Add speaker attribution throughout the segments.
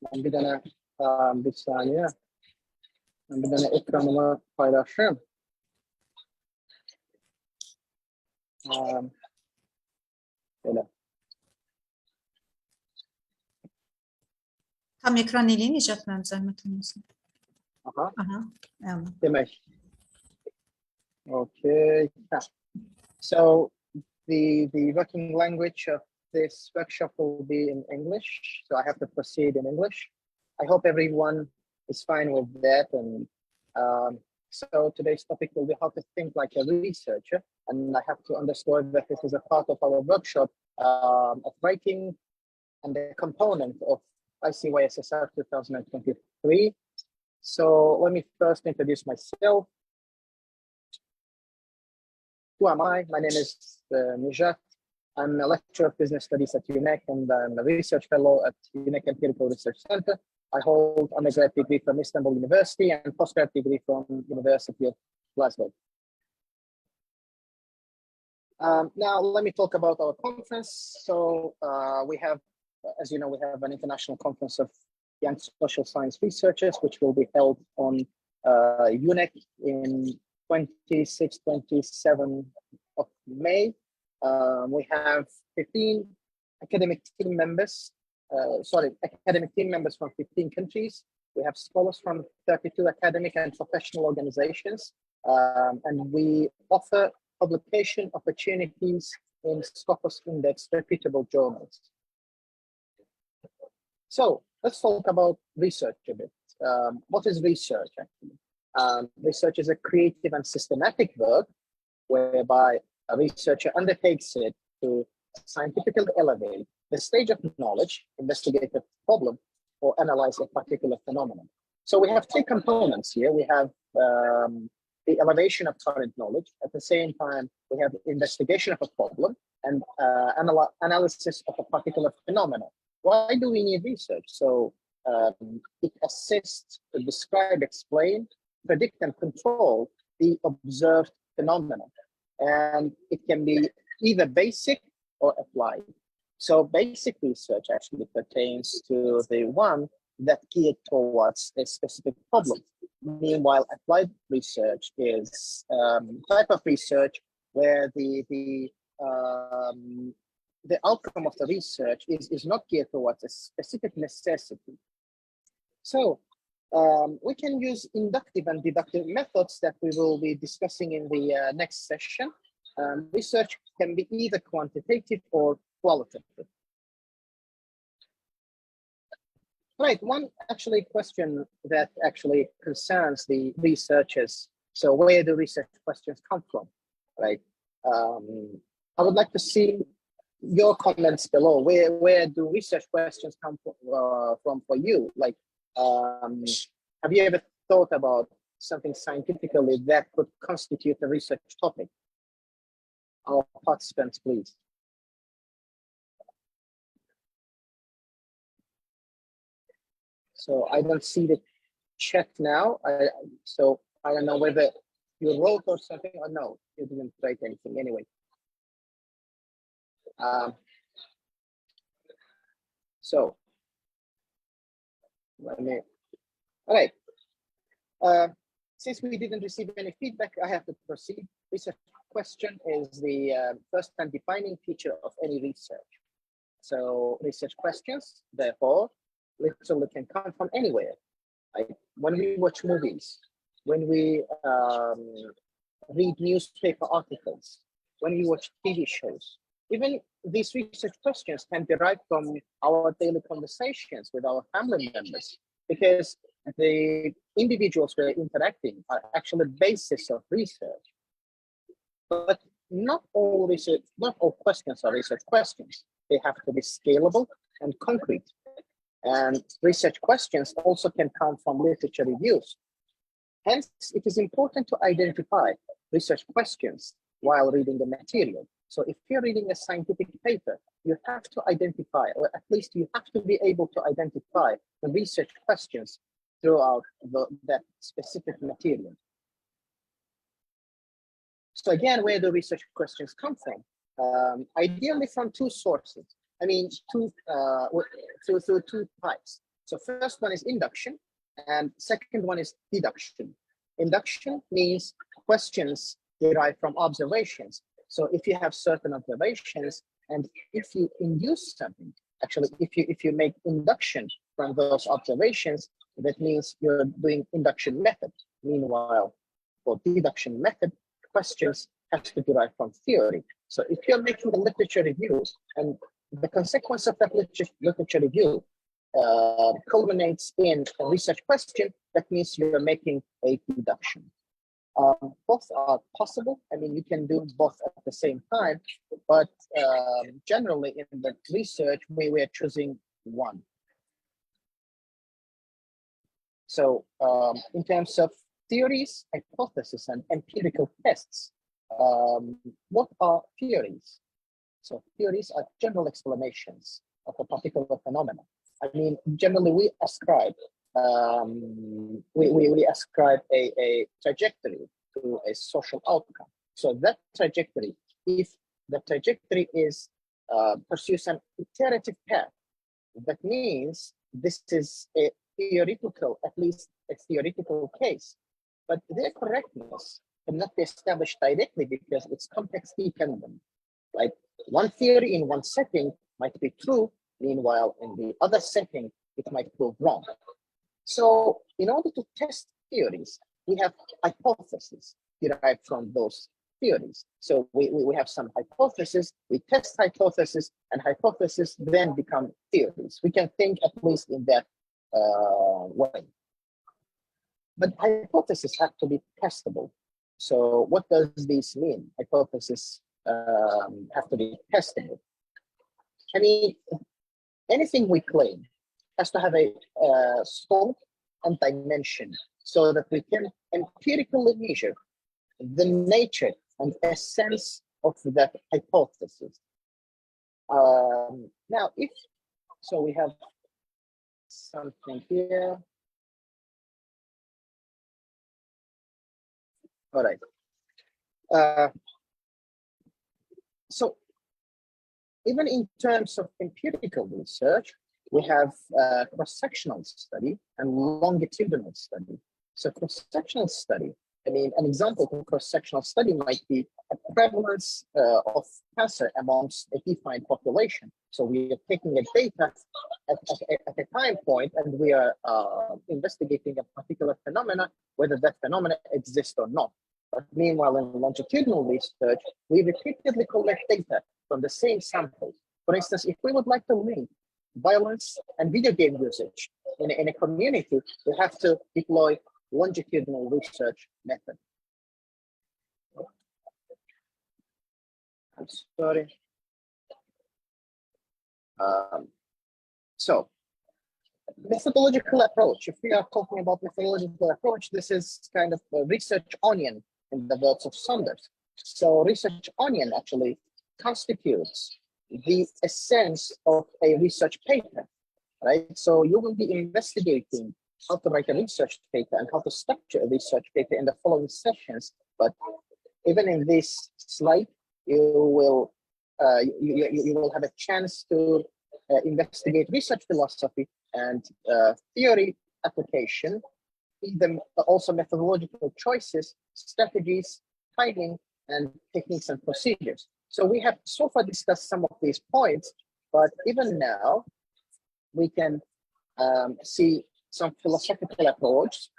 Speaker 1: Bir tane bir saniye. Bir tane ekranımı paylaşayım. Böyle.
Speaker 2: Tam ekran eləyəcək mənim zəhmət olmasın.
Speaker 1: Aha.
Speaker 2: Aha.
Speaker 1: Demek. Okay. So the working language of this workshop will be in English. So I have to proceed in English. I hope everyone is fine with that. And so today's topic will be how to think like a researcher. And I have to underscore that this is a part of our workshop of writing and the component of ICYSSR 2023. So let me first introduce myself. Who am I? My name is Nijat. I'm a lecturer of business studies at UNEC, and I'm a research fellow at UNEC Empirical Research Center. I hold undergrad degree from Istanbul University and postgrad degree from University of Glasgow. Now, let me talk about our conference. So we have, as you know, we have an international conference of young social science researchers, which will be held on UNEC in 26, 27 of May. We have 15 academic team members, academic team members from 15 countries. We have scholars from 32 academic and professional organizations, and we offer publication opportunities in Scopus Index reputable journals. So let's talk about research a bit. What is research actually? Research is a creative and systematic work whereby a researcher undertakes it to scientifically elevate the stage of knowledge, investigate a problem, or analyze a particular phenomenon. So we have three components here. We have the elevation of current knowledge. At the same time, we have investigation of a problem and analysis of a particular phenomenon. Why do we need research? So it assists to describe, explain, predict, and control the observed phenomenon. And it can be either basic or applied. So basic research actually pertains to the one that geared towards a specific problem. Meanwhile, applied research is type of research where the outcome of the research is not geared towards a specific necessity. So we can use inductive and deductive methods that we will be discussing in the next session. Research can be either quantitative or qualitative. Right, one actually question that actually concerns the researchers. So where do research questions come from, right? I would like to see your comments below. Where do research questions come from for you? Like, have you ever thought about something scientifically that could constitute a research topic? Our participants, please. So I don't see the chat now. So I don't know whether you wrote or something or no, you didn't write anything anyway. So let me, all right. Since we didn't receive any feedback, I have to proceed. Research question is the first and defining feature of any research. So research questions, therefore, literally can come from anywhere. Like when we watch movies, when we read newspaper articles, when we watch TV shows, even these research questions can derive from our daily conversations with our family members, because the individuals we're interacting are actually the basis of research. But not all research, not all questions are research questions. They have to be scalable and concrete. And research questions also can come from literature reviews. Hence, it is important to identify research questions while reading the material. So if you're reading a scientific paper, you have to identify, or at least you have to be able to identify the research questions throughout that specific material. So again, where do research questions come from? Ideally from two sources. I mean, two types. So first one is induction, and second one is deduction. Induction means questions derived from observations. So if you have certain observations, and if you induce something, actually, if you make induction from those observations, that means you're doing induction method. Meanwhile, for deduction method, questions have to derive from theory. So if you're making a literature review, and the consequence of that literature review culminates in a research question, that means you're making a deduction. Both are possible. I mean, you can do both at the same time, but generally in the research, we were choosing one. So in terms of theories, hypotheses, and empirical tests, what are theories? So theories are general explanations of a particular phenomenon. I mean, generally we ascribe we ascribe a trajectory to a social outcome. So that trajectory, if the trajectory is pursues an iterative path, that means this is a theoretical, at least a theoretical case, but their correctness cannot be established directly because it's context dependent. Like one theory in one setting might be true, meanwhile in the other setting it might prove wrong. So in order to test theories, we have hypotheses derived from those theories. So we have some hypotheses, we test hypotheses, and hypotheses then become theories. We can think at least in that way. But hypotheses have to be testable. So what does this mean? Hypotheses have to be testable. I mean, anything we claim has to have a scope and dimension so that we can empirically measure the nature and essence of that hypothesis. Now, if so, we have something here. All right. So even in terms of empirical research, we have cross-sectional study and longitudinal study. So cross-sectional study, I mean, an example of cross-sectional study might be a prevalence of cancer amongst a defined population. So we are taking a data at a time point, and we are investigating a particular phenomena, whether that phenomena exists or not. But meanwhile, in longitudinal research, we repeatedly collect data from the same sample. For instance, if we would like to link violence and video game usage in a community, we have to deploy longitudinal research method. I'm sorry. So methodological approach. If we are talking about methodological approach, this is kind of a research onion in the words of Saunders. So research onion actually constitutes the essence of a research paper, right? So you will be investigating how to write a research paper and how to structure a research paper in the following sessions. But even in this slide, you will have a chance to investigate research philosophy and theory application, then also methodological choices, strategies, finding, and techniques and procedures. So we have so far discussed some of these points, but even now we can see some philosophical approach,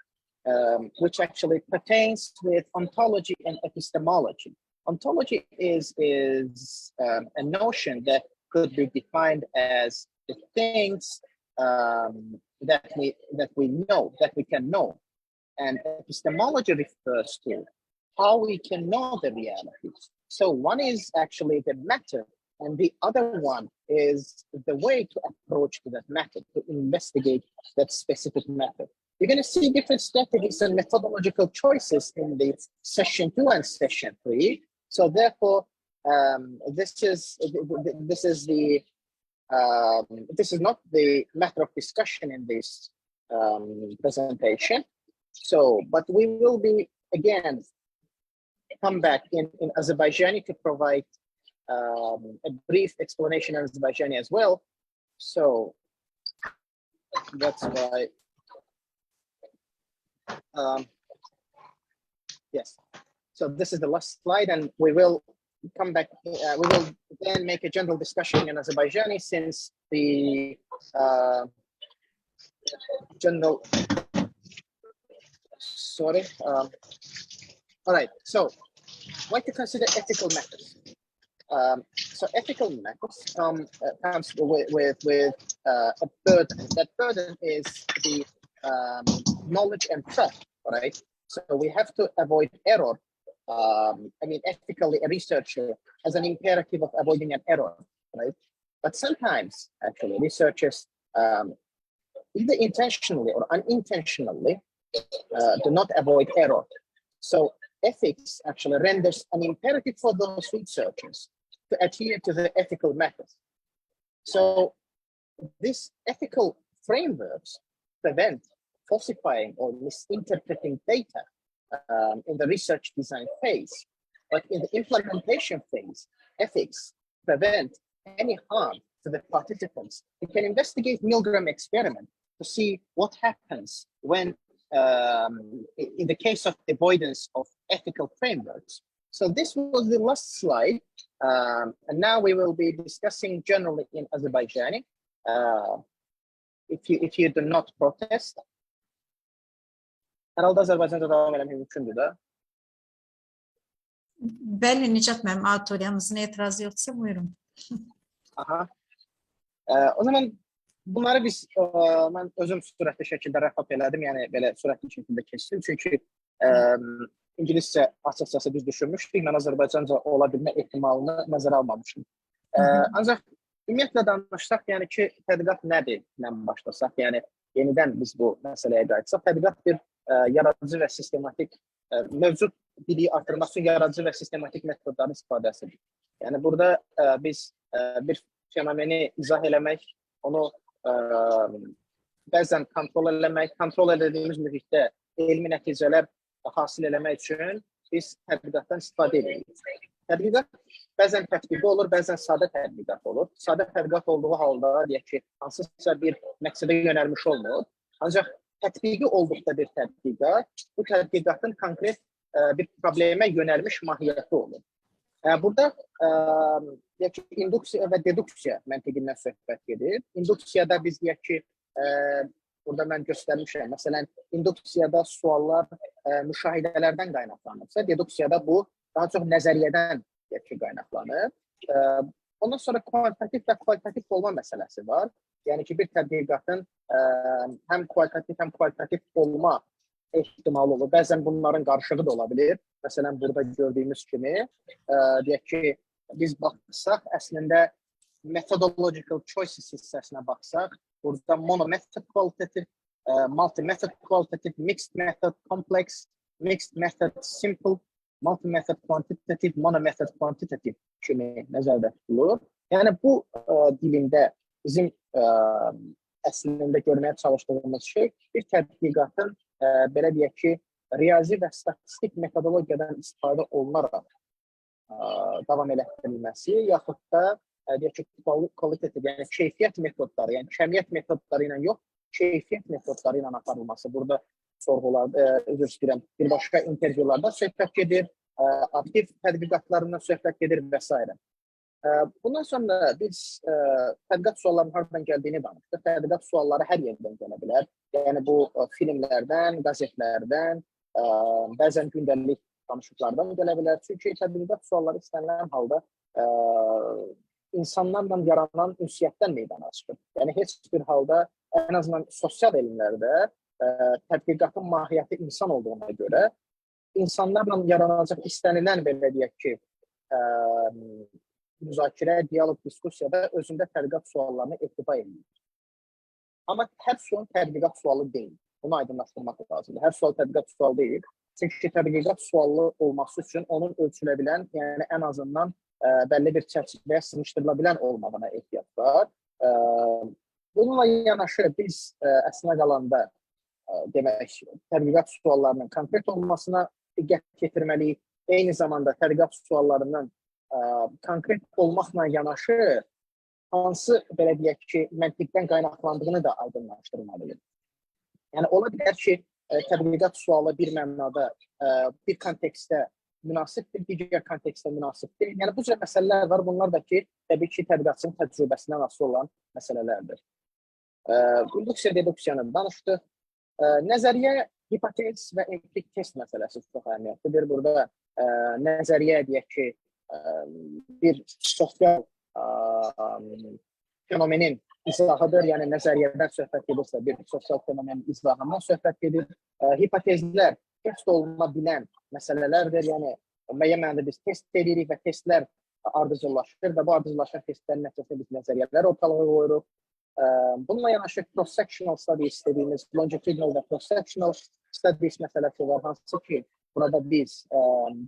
Speaker 1: which actually pertains with ontology and epistemology. Ontology is a notion that could be defined as the things that we know, that we can know, and epistemology refers to how we can know the reality. So one is actually the matter, and the other one is the way to approach to that matter, to investigate that specific matter. You're going to see different strategies and methodological choices in the session 2 and session 3. So therefore, this is not the matter of discussion in this presentation. So, but we will be again come back in Azerbaijani to provide a brief explanation in Azerbaijani as well. So, that's why. Yes. So this is the last slide, and we will come back. We will then make a general discussion in Azerbaijani since the general. Sorry. All right. So, what to consider ethical methods? So ethical methods comes with a burden. That burden is the knowledge and trust, right? So we have to avoid error. I mean, ethically, a researcher has an imperative of avoiding an error, right? But sometimes, actually, researchers either intentionally or unintentionally do not avoid error. So ethics actually renders an imperative for those researchers to adhere to the ethical methods. So these ethical frameworks prevent falsifying or misinterpreting data in the research design phase. But in the implementation phase, ethics prevent any harm to the participants. We can investigate Milgram experiment to see what happens when, in the case of avoidance of ethical frameworks. So this was the last slide. And now we will be discussing generally in Azerbaijani. If you do not protest. Herhalde Azərbaycanca davam eləmək mümkündür da.
Speaker 2: Bəli, Nicat müəllim, auditoriyamızın etirazı yoxsa buyurun.
Speaker 1: Aha. O zaman bunları biz, mən özüm sürətli şəkildə rəfab elədim, yəni belə sürətli şəkildə keçdim. Çünki İngiliscə açıqcası biz düşünmüşdük, mən Azərbaycanca ola bilmə ehtimalını nəzərə almamışdım. Ancaq ümumiyyətlə danışsaq, yəni ki, tədqiqat nədir, nədən başlasaq, yəni yenidən biz bu məsələyə qayıtsaq, tədqiqat bir yaradıcı və sistematik, mövcud biliyi artırmaq üçün yaradıcı və sistematik metodların istifadəsidir. Yəni burada biz bir fenomeni izah eləmək, onu bəzən kontrol eləmək, kontrol edildiyimiz mühitdə elmi nəticələr hasil eləmək üçün biz tədqiqatdan istifadə edirik. Tədqiqat bəzən tətbiqi olur, bəzən sadə tədqiqat olur. Sadə tədqiqat olduğu halda, deyək ki, hansısa bir məqsədə yönəlmiş olmur. Ancaq tətbiqi olduqda bir tədqiqat, bu tədqiqatın konkret bir problemə yönəlmiş mahiyyəti olur. Burada deyək ki, induksiya və deduksiya məntiqindən söhbət gedir. Induksiyada biz deyək ki, burada mən göstərmişəm. Məsələn, induksiyada suallar müşahidələrdən qaynaqlanırsa, deduksiyada bu daha çox nəzəriyyədən qaynaqlanır. Ondan sonra kvantitativ və kvalitativ olma məsələsi var. Yəni ki, bir tədqiqatın həm kvalitativ olma ehtimalı olur. Bəzən bunların qarşılığı da ola bilir. Məsələn, burada gördüyümüz kimi, deyək ki, biz baxsaq, əslində methodological choices hissəsinə baxsaq, burada monomethod qualitative, multi-method qualitative, mixed method complex, mixed method simple, multi-method quantitative, monomethod quantitative kimi nəzərdə tutulur. Yəni bu dilində bizim əslində görməyə çalışdığımız şey bir tədqiqatın belə deyək ki, riyazi və statistik metodologiyadan istifadə olunaraq davam elətdirilməsi, yaxud da deyək ki, kvalitativ, yəni keyfiyyət metodları, yəni kəmiyyət metodları ilə yox, keyfiyyət metodları ilə aparılması. Burada sorğularda, üzr istəyirəm, birbaşa intervyularda söhbət gedir, aktiv tədqiqatlarından söhbət gedir və s. Bundan sonra biz tədqiqat suallarının haradan gəldiyini danışdıq. Tədqiqat sualları hər yerdən gələ bilər. Yəni bu filmlərdən, qəzetlərdən, bəzən gündəlik danışıqlardan gələ bilər. Çünki tədqiqat sualları istənilən halda insanlarla yaranan ünsiyyətdən meydana çıxır. Yəni heç bir halda, ən azından sosial elmlərdə tədqiqatın mahiyyəti insan olduğuna görə insanlarla yaranacaq istənilən belə deyək ki, müzakirə, dialoq, diskusiyada özündə tədqiqat suallarını ehtiva edir. Amma hər sual tədqiqat sualı deyil. Bunu aydınlaşdırmaq lazımdır. Hər sual tədqiqat sualı deyil. Çünki tədqiqat sualı olması üçün onun ölçülə bilən, yəni ən azından bəlli bir çərçivəyə sığışdırıla bilən olmağına ehtiyac var. Bununla yanaşı biz əslində qalanda demək, tədqiqat suallarının konkret olmasına diqqət yetirməliyik. Eyni zamanda tədqiqat suallarının konkret olmaqla yanaşı hansı belə deyək ki, məntiqdən qaynaqlandığını da aydınlaşdırmalıyıq. Yəni ola bilər ki, tədqiqat sualı bir mənada bir kontekstdə münasibdir, digər kontekstdə münasibdir. Yəni bu cür məsələlər var. Bunlar da ki, təbii ki, tədqiqatçının təcrübəsindən asılı olan məsələlərdir. İnduksiya, deduksiyanı danışdıq. Nəzəriyyə, hipotez və empirik test məsələsi çox əhəmiyyətlidir. Burada nəzəriyyə deyək ki, bir sosial fenomenin izahıdır. Yəni nəzəriyyədən söhbət edirsə, bir sosial fenomenin izahından söhbət edir. Hipotezlər test oluna bilən məsələlərdir. Yəni müəyyən mənada biz test edirik və testlər ardıcıllaşır və bu ardıcıllaşan testlərin nəticəsində biz nəzəriyyələr ortalığa qoyuruq. Bununla yanaşı cross-sectional studies dediyimiz longitudinal və cross-sectional studies məsələsi var, hansı ki, burada biz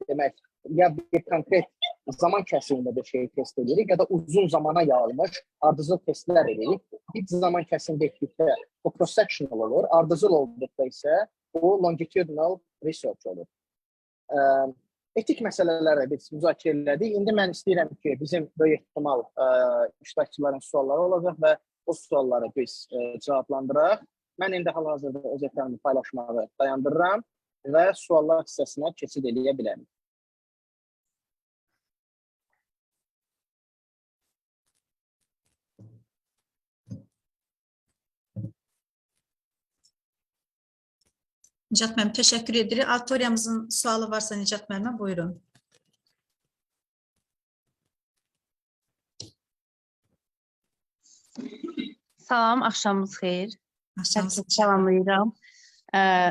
Speaker 1: demək, ya bir konkret zaman kəsimində bir şeyi test edirik, ya da uzun zamana yayılmış ardıcıl testlər edirik. Bir zaman kəsimində etdikdə o cross-sectional olur, ardıcıl olduqda isə o longitudinal research olur. Etik məsələləri biz müzakirə elədik. İndi mən istəyirəm ki, bizim böyük ehtimal iştirakçıların sualları olacaq və o sualları biz cavablandıraq. Mən indi hal-hazırda öz ekranımı paylaşmağı dayandırıram və suallar hissəsinə keçid edə bilərim.
Speaker 2: Nicat müəllim, təşəkkür edirik. Auditoriyamızın sualı varsa Nicat müəllimə buyurun.
Speaker 3: Salam, axşamınız xeyir.
Speaker 2: Axşamınız
Speaker 3: Hər kəsi salamlayıram.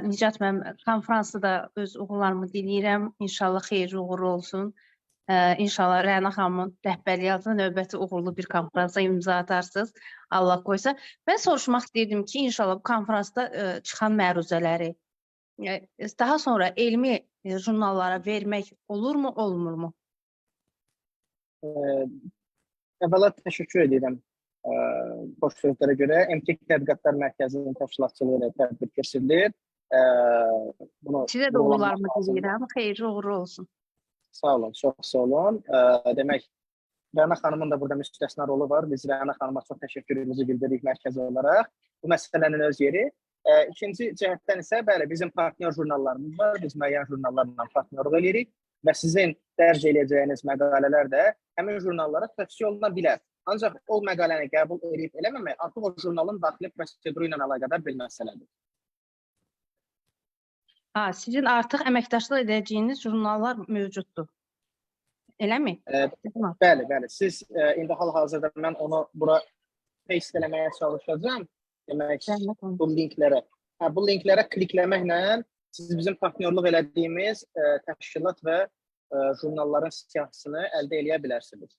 Speaker 3: Nicat müəllim, konfransı da öz uğurlarımı diləyirəm. İnşallah xeyirli uğurlu olsun. İnşallah Rəna xanımın rəhbərliyi növbəti uğurlu bir konfransa imza atarsınız. Allah qoysa. Mən soruşmaq istəyirdim ki, inşallah bu konfransda çıxan məruzələri daha sonra elmi jurnallara vermək olurmu, olmurmu?
Speaker 1: Əvvəla təşəkkür edirəm xoş sözlərə görə. Empirik Tədqiqatlar Mərkəzinin təşkilatçılığı ilə tədbir keçirilir.
Speaker 3: Sizə də uğurlarımı diləyirəm. Xeyirli uğurlu olsun.
Speaker 1: Sağ olun, çox sağ olun. Demək, Rəna xanımın da burada müstəsna rolu var. Biz Rəna xanıma çox təşəkkürümüzü bildiririk mərkəzi olaraq. Bu məsələnin öz yeri. İkinci cəhətdən isə, bəli, bizim partnyor jurnallarımız var. Biz müəyyən jurnallarla partnyorluq edirik və sizin dərc edəcəyiniz məqalələr də həmin jurnallara tövsiyə oluna bilər. Ancaq o məqaləni qəbul edib eləməmək artıq o jurnalın daxili proseduru ilə əlaqədar bir məsələdir.
Speaker 3: Sizin artıq əməkdaşlıq edəcəyiniz jurnallar mövcuddur. Eləmi?
Speaker 1: Bəli, bəli. Siz indi hal-hazırda mən onu bura paste eləməyə çalışacağam. Demək, bu linklərə klikləməklə siz bizim partnyorluq elədiyimiz təşkilat və jurnalların siyahısını əldə edə bilərsiniz.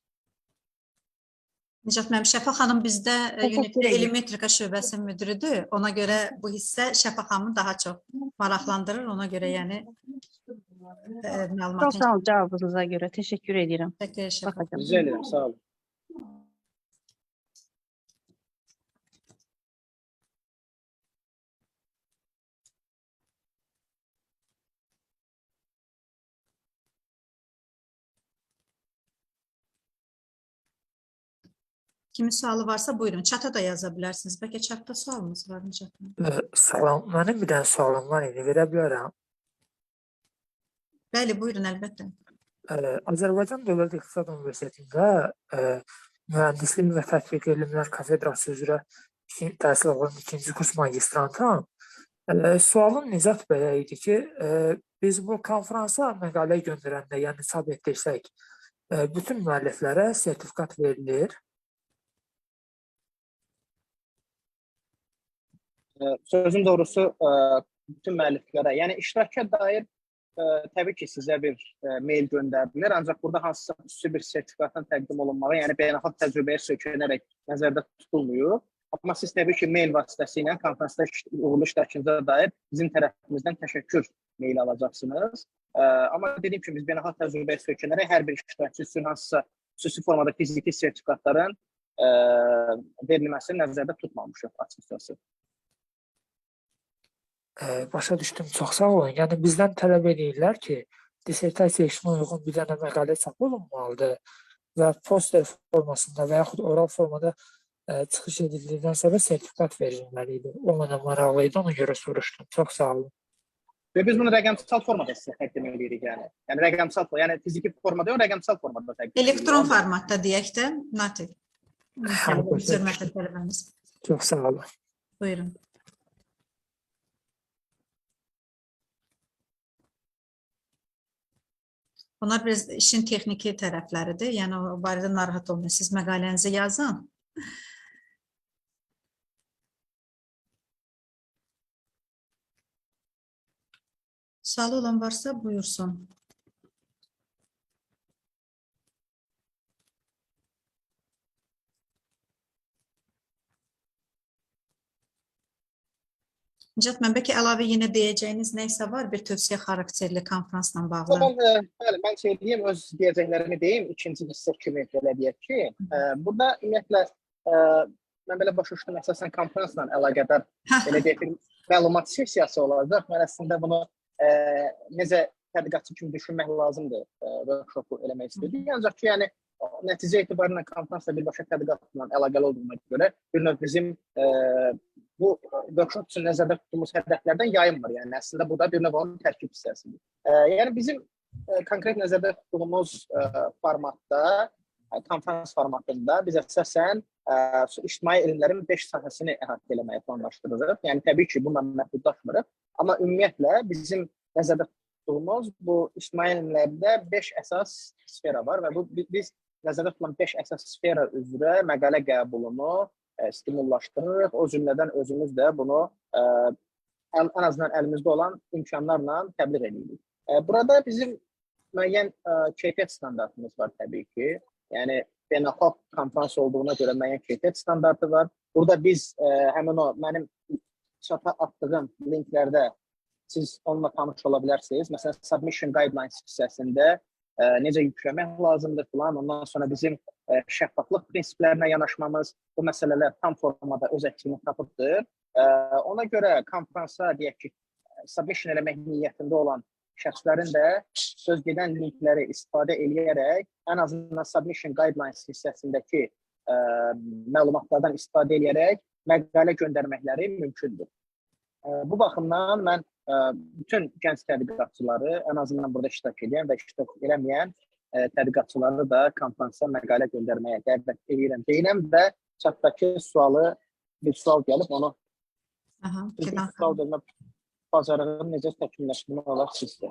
Speaker 2: Nicat müəllim, Şəfa xanım bizdə Unitli Elmetrika şöbəsinin müdürüdür. Ona görə bu hissə Şəfa xanımı daha çox maraqlandırır. Ona görə yəni məlumat.
Speaker 3: Çox sağ olun cavabınıza görə. Təşəkkür edirəm.
Speaker 2: Təşəkkür Şəfa.
Speaker 1: Rica edirəm, sağ olun.
Speaker 2: Kimin sualı varsa buyurun. Çata da yaza bilərsiniz. Bəlkə çatda sualınız var Nicat müəllim.
Speaker 4: Salam, mənim bir dənə sualım var idi, verə bilərəm.
Speaker 2: Bəli, buyurun əlbəttə.
Speaker 4: Azərbaycan Dövlət İqtisad Universitetində mühəndislik və tətbiq elmlər kafedrası üzrə təhsil alan 2-ci kurs magistrantıyam. Sualım Nicat bəyə idi ki, biz bu konfransa məqalə göndərəndə, yəni çap etdirsək, bütün müəlliflərə sertifikat verilir.
Speaker 1: Sözün doğrusu bütün müəlliflərə, yəni iştiraka dair təbii ki, sizə bir mail göndərilir, ancaq burada hansısa xüsusi bir sertifikatın təqdim olunmağı, yəni beynəlxalq təcrübəyə sökünərək nəzərdə tutulmuyor. Amma siz təbii ki, mail vasitəsilə konferansda uğurlu iştirakınıza dair bizim tərəfimizdən təşəkkür mail alacaqsınız. Amma dediyim kimi, biz beynəlxalq təcrübəyə sökünərək hər bir iştirakçı üçün hansısa xüsusi formada fiziki sertifikatların verilməsini nəzərdə tutmamışıq açıqcası.
Speaker 4: Başa düşdüm, çox sağ olun. Yəni bizdən tələb edirlər ki, dissertasiya işinə uyğun bir dənə məqalə çap olunmalıdır və poster formasında və yaxud oral formada çıxış edildikdən sonra sertifikat verilməli idi. O mənə maraqlı idi, ona görə soruşdum. Çox sağ olun.
Speaker 1: Və biz bunu rəqəmsal formada sizə təqdim edirik yəni. Yəni rəqəmsal, yəni fiziki formada yox, rəqəmsal formada təqdim edirik.
Speaker 2: Elektron formatda deyək də, Natiq. Hörmətli tələbəmiz.
Speaker 4: Çox sağ olun.
Speaker 2: Buyurun. Bunlar biraz işin texniki tərəfləridir. Yəni o barədə narahat olmayın. Siz məqalənizi yazın. Sualı olan varsa buyursun. Nicat, mən bəlkə əlavə yenə deyəcəyiniz nəysə var, bir tövsiyə xarakterli konferansla bağlı.
Speaker 1: Bəli, mən şey deyim, öz deyəcəklərimi deyim, ikinci hissə kimi belə deyək ki, burada ümumiyyətlə mən belə başa düşdüm, əsasən konferansla əlaqədar belə deyək ki, məlumat sessiyası olacaq. Mən əslində bunu necə tədqiqatçı kimi düşünmək lazımdır, workshopu eləmək istəyirdim. Ancaq ki, yəni nəticə etibarıyla konferansla birbaşa tədqiqatla əlaqəli olduğuna görə bir növ bizim bu workshop üçün nəzərdə tutduğumuz hədəflərdən yayınmır. Yəni əslində bu da bir növ onun tərkib hissəsidir. Yəni bizim konkret nəzərdə tutduğumuz formatda, konferans formatında biz əsasən ictimai elmlərin 5 sahəsini əhatə eləməyə planlaşdırırıq. Yəni təbii ki, bununla məhdudlaşmırıq. Amma ümumiyyətlə bizim nəzərdə tutduğumuz bu ictimai elmlərdə 5 əsas sfera var və bu biz nəzərdə tutulan 5 əsas sfera üzrə məqalə qəbulunu stimullaşdırırıq. O cümlədən özümüz də bunu ən azından əlimizdə olan imkanlarla təbliğ edirik. Burada bizim müəyyən keyfiyyət standartımız var təbii ki. Yəni beynəlxalq konferans olduğuna görə müəyyən keyfiyyət standartı var. Burada biz həmin o mənim çata atdığım linklərdə siz onunla tanış ola bilərsiniz. Məsələn, Submission Guidelines hissəsində necə yükləmək lazımdır filan. Ondan sonra bizim şəffaflıq prinsiplərinə yanaşmamız, bu məsələlər tam formada öz əksini tapıbdır. Ona görə konferansa deyək ki, submission eləmək niyyətində olan şəxslərin də söz gedən linkləri istifadə eləyərək ən azından Submission Guidelines hissəsindəki məlumatlardan istifadə eləyərək məqalə göndərməkləri mümkündür. Bu baxımdan mən bütün gənc tədqiqatçıları, ən azından burada iştirak edən və iştirak eləməyən tədqiqatçıları da konferansa məqalə göndərməyə dəvət edirəm deyirəm və chatdakı bir sual gəlib, onu sual vermə bacarığını necə təkmilləşdirmək olar sizdə.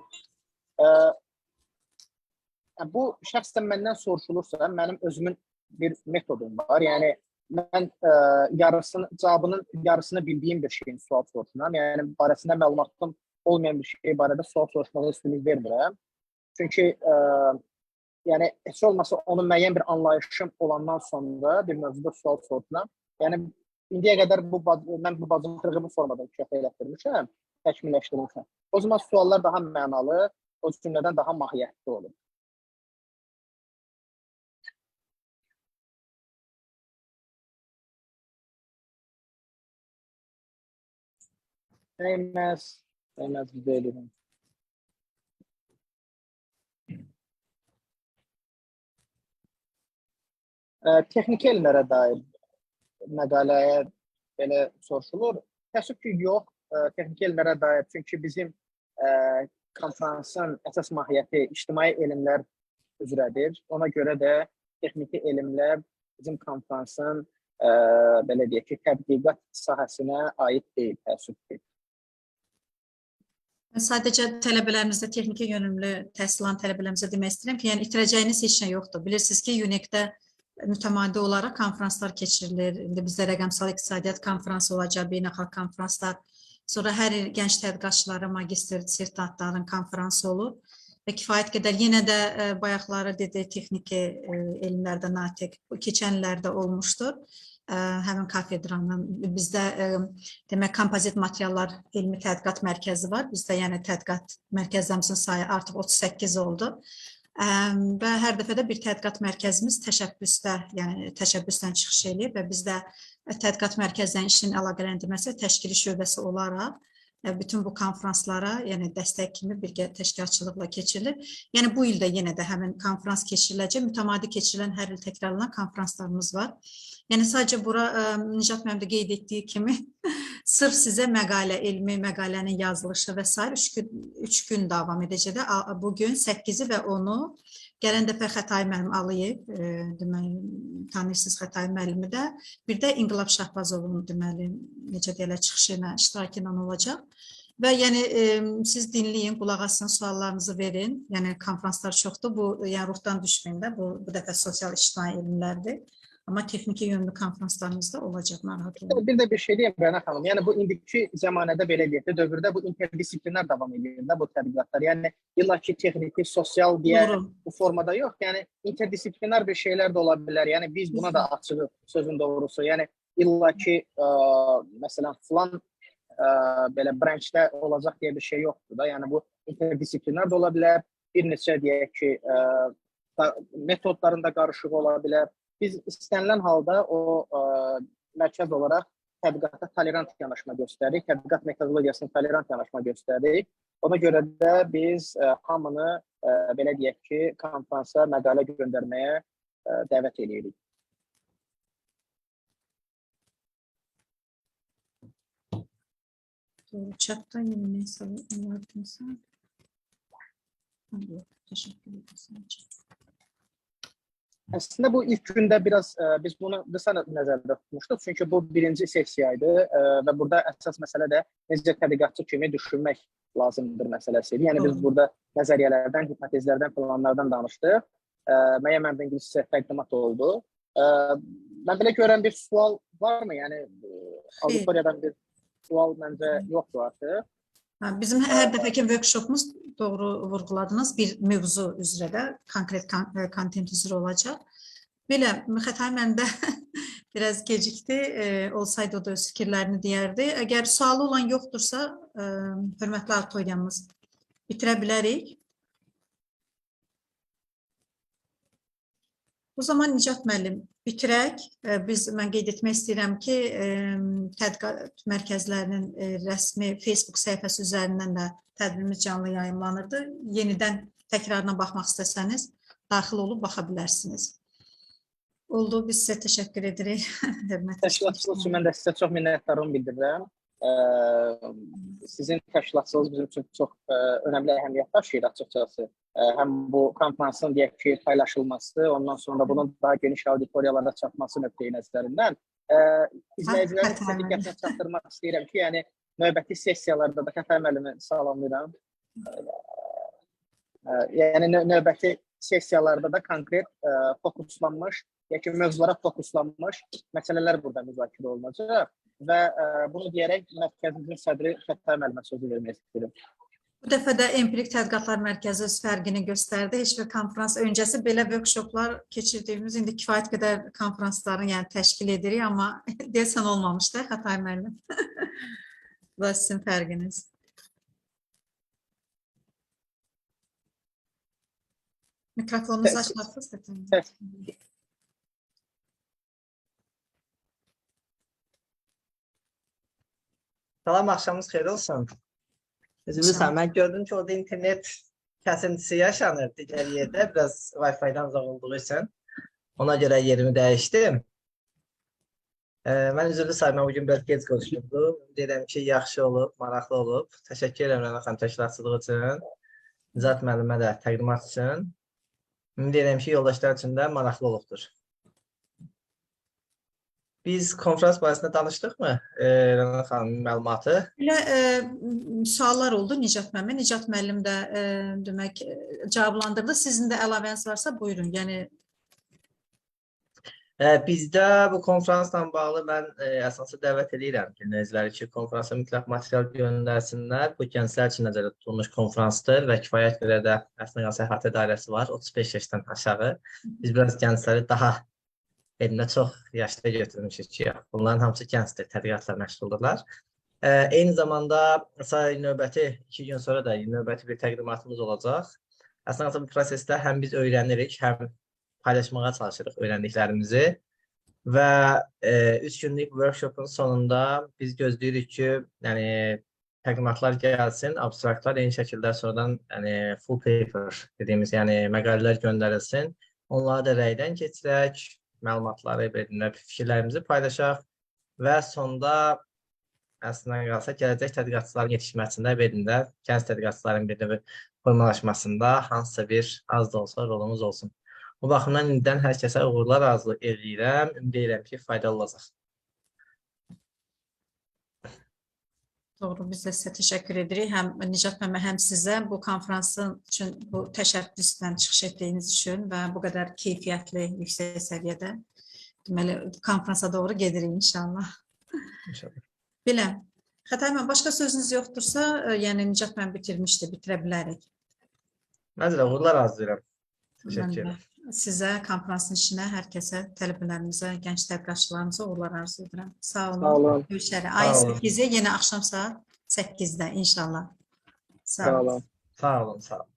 Speaker 1: Bu şəxsən məndən soruşulursa, mənim özümün bir metodum var. Yəni mən cavabının yarısını bildiyim bir şeyin sual soruşuram. Yəni barəsində məlumatım olmayan bir şey barədə sual soruşmağa üstünlük vermirəm. Çünki yəni heç olmasa onun müəyyən bir anlayışım olandan sonra bir mövzuda sual soruşuram. Yəni indiyə qədər mən bu bacarığı bu formada inkişaf elətdirmişəm, təkmilləşdirmişəm. O zaman suallar daha mənalı, o cümlədən daha mahiyyətli olur. Dəyməz bizə edirəm. Texniki elmlərə dair məqaləyə belə soruşulur. Təəssüf ki, yox, texniki elmlərə dair. Çünki bizim konferansın əsas mahiyyəti ictimai elmlər üzrədir. Ona görə də texniki elmlər bizim konferansın belə deyək ki, tədqiqat sahəsinə aid deyil, təəssüf ki.
Speaker 2: Sadəcə tələbələrimizdə texniki yönümlü təhsil alan tələbələrimizə demək istəyirəm ki, yəni itirəcəyiniz heç nə yoxdur. Bilirsiniz ki, UNEC-də mütəmadi olaraq konferanslar keçirilir. İndi bizdə rəqəmsal iqtisadiyyat konferansı olacaq, beynəlxalq konferanslar. Sonra hər il gənc tədqiqatçılara magistr dissertatların konferansı olur. Və kifayət qədər yenə də bayaqları dedi texniki elmlərdə Natiq keçən illərdə olmuşdur. Həmin kafedranın bizdə demək kompozit materiallar elmi tədqiqat mərkəzi var. Bizdə yəni tədqiqat mərkəzlərimizin sayı artıq 38 oldu. Və hər dəfə də bir tədqiqat mərkəzimiz təşəbbüsdən çıxış eləyir və bizdə tədqiqat mərkəzlərinin işinin əlaqələndirməsi təşkili şöbəsi olaraq bütün bu konferanslara, yəni dəstək kimi birgə təşkilatçılıqla keçirilir. Yəni bu il də yenə də həmin konferans keçiriləcək. Mütəmadi keçirilən, hər il təkrarlanan konferanslarımız var. Yəni sadəcə bura Nicat müəllim də qeyd etdiyi kimi sırf sizə məqalə, elmi məqalənin yazılışı və s. 3 gün davam edəcək də. Bugün 8-i və 10-u gələn dəfə Xətai müəllim Aliyev, deməli, tanıyırsınız Xətai müəllimi də. Bir də İnqilab Şahbazovun, deməli, necə deyirlər, çıxışı ilə, iştirakı ilə olacaq. Və yəni siz dinləyin, qulaq asın, suallarınızı verin. Yəni konferanslar çoxdur. Bu, yəni ruhdan düşməyin də. Bu dəfə sosial ictimai elmlərdir. Amma texniki yönlü konferanslarımız da olacaq, narahat olun.
Speaker 1: Bir də bir şey deyəm Rəna xanım. Yəni bu indiki zəmanədə belə deyək də, dövrdə bu interdisipliner davam edir də bu tədqiqatlar. Yəni illa ki texniki, sosial deyə bu formada yox. Yəni interdisipliner bir şeylər də ola bilər. Yəni biz buna da açığıq sözün doğrusu. Yəni illa ki məsələn filan belə branchdə olacaq deyə bir şey yoxdur da. Yəni bu interdisipliner də ola bilər. Bir neçə deyək ki metodlarında qarışıq ola bilər. Biz istənilən halda o mərkəz olaraq tədqiqata tolerant yanaşma göstəririk, tədqiqat metodologiyasına tolerant yanaşma göstəririk. Ona görə də biz hamını belə deyək ki, konferansa məqalə göndərməyə dəvət edirik.
Speaker 2: Chatda yine neyse vardımsa. Teşekkür ederim.
Speaker 1: Əslində bu ilk gündə biraz biz bunu qısa nəzərdə tutmuşduq. Çünki bu birinci sessiyaydı və burada əsas məsələ də necə tədqiqatçı kimi düşünmək lazımdır məsələsidir. Yəni biz burada nəzəriyyələrdən, hipotezlərdən, planlardan danışdıq. Müəyyən məndə ingiliscə təqdimat oldu. Mən belə görən bir sual varmı? Yəni auditoriyadan bir sual məncə yoxdur artıq.
Speaker 2: Bizim hər dəfəki workshopumuz doğru vurğuladınız. Bir mövzu üzrə də, konkret kontent üzrə olacaq. Belə, Xətai məndə biraz gecikdi. Olsaydı o da öz fikirlərini deyərdi. Əgər sualı olan yoxdursa, hörmətli auditoriyamız, bitirə bilərik. O zaman Nicat müəllim, bitirək. Mən qeyd etmək istəyirəm ki, tədqiqat mərkəzlərinin rəsmi Facebook səhifəsi üzərindən də tədbirimiz canlı yayımlanırdı. Yenidən təkrarına baxmaq istəsəniz, daxil olub baxa bilərsiniz. Oldu, biz sizə təşəkkür edirik.
Speaker 1: Təşkilatçılıq üçün mən də sizə çox minnətdarlığımı bildirirəm. Sizin təşkilatçılığınız bizim üçün çox önəmli əhəmiyyət daşıyır açıqcası. Həm bu konferansın deyək ki, paylaşılması, ondan sonra bunun daha geniş auditoriyalara çatması nöqteyi nəzərindən izləyicilərin sizə diqqətini çatdırmaq istəyirəm ki, yəni növbəti sessiyalarda da Xətai müəllimi salamlayıram. Yəni növbəti sessiyalarda da konkret fokuslanmış, yəni ki, mövzulara fokuslanmış məsələlər burada müzakirə olunacaq və bunu deyərək mərkəzimizin sədri Xətai müəllimə sözü vermək istəyirəm.
Speaker 2: Bu dəfə də Empirik Tədqiqatlar Mərkəzi öz fərqini göstərdi. Heç bir konferans öncəsi belə workshoplar keçirdiyimiz, indi kifayət qədər konferansların təşkil edirik, amma deyəsən olmamışdı Xətai müəllim. Bu da sizin fərqiniz. Mikrofonunuzu açarsınız Xətai müəllim.
Speaker 5: Salam, axşamınız xeyir olsun. Üzrlüyəm, mən gördüm ki, orada internet kəsintisi yaşanır digər yerdə, biraz Wi-Fi-dan uzaq olduğu üçün. Ona görə yerimi dəyişdim. Mən üzrlüyəm, mən bugün biraz gec qoşulurdum. Deyirəm ki, yaxşı olub, maraqlı olub. Təşəkkür edirəm Rəna xanım təşkilatçılığı üçün, Nicat müəllimə də təqdimat üçün. Ümid edirəm ki, yoldaşlar üçün də maraqlı olubdur. Biz konferans barəsində danışdıqmı Rəna xanımın məlumatı?
Speaker 2: Belə suallar oldu Nicat müəllimə. Nicat müəllim də demək cavablandırdı. Sizin də əlavəniz varsa buyurun. Yəni
Speaker 5: bizdə bu konferansla bağlı mən əsaslı dəvət edirəm dinləyiciləri ki, konferansa mütləq material göndərsinlər. Bu gənclər üçün nəzərdə tutulmuş konferansdır və kifayət qədər də əslində əhatə dairəsi var, 35 yaşdan aşağı. Biz biraz gəncləri daha elinə çox yaşda götürmüşük ki, bunların hamısı gəncdir, tədqiqatla məşğuldurlar. Eyni zamanda növbəti 2 gün sonra da növbəti bir təqdimatımız olacaq. Əslində bu prosesdə həm biz öyrənirik, həm paylaşmağa çalışırıq öyrəndiklərimizi və 3 günlük workshopun sonunda biz gözləyirik ki, yəni təqdimatlar gəlsin, abstraktlar eyni şəkildə sonradan yəni full paper dediyimiz, yəni məqalələr göndərilsin. Onları da rəydən keçirək, məlumatları belə fikirlərimizi paylaşaq və sonda əslində qalsa gələcək tədqiqatçıların yetişməsində birində, gənc tədqiqatçıların bir formalaşmasında hansısa bir az da olsa rolumuz olsun. Bu baxımdan indidən hər kəsə uğurlar arzu edirəm. Ümid edirəm ki, faydalı olacaq.
Speaker 2: Doğru, biz də sizə təşəkkür edirik. Həm Nicat müəllimə, həm sizə bu konfransın üçün, bu təşəbbüsdən çıxış etdiyiniz üçün və bu qədər keyfiyyətli, yüksək səviyyədə deməli konfransa doğru gedirik inşallah.
Speaker 5: İnşallah.
Speaker 2: Biləm. Xətay müəllim, başqa sözünüz yoxdursa, yəni Nicat müəllim bitirmişdi, bitirə bilərik.
Speaker 5: Mən də uğurlar arzu edirəm.
Speaker 2: Mən
Speaker 5: Təşəkkür
Speaker 2: də
Speaker 5: edirəm.
Speaker 2: sizə, konfransın işinə, hər kəsə, tələbələrimizə, gənc tədqiqatçılarımıza uğurlar arzu edirəm. Sağ olun.
Speaker 1: Sağ olun.
Speaker 2: Görüşərik.
Speaker 5: Sağ
Speaker 2: Ayın
Speaker 5: olun.
Speaker 2: 8-i, yenə axşam saat 8-də inşallah.
Speaker 1: Sağ olun.
Speaker 5: Sağ olun, sağ olun.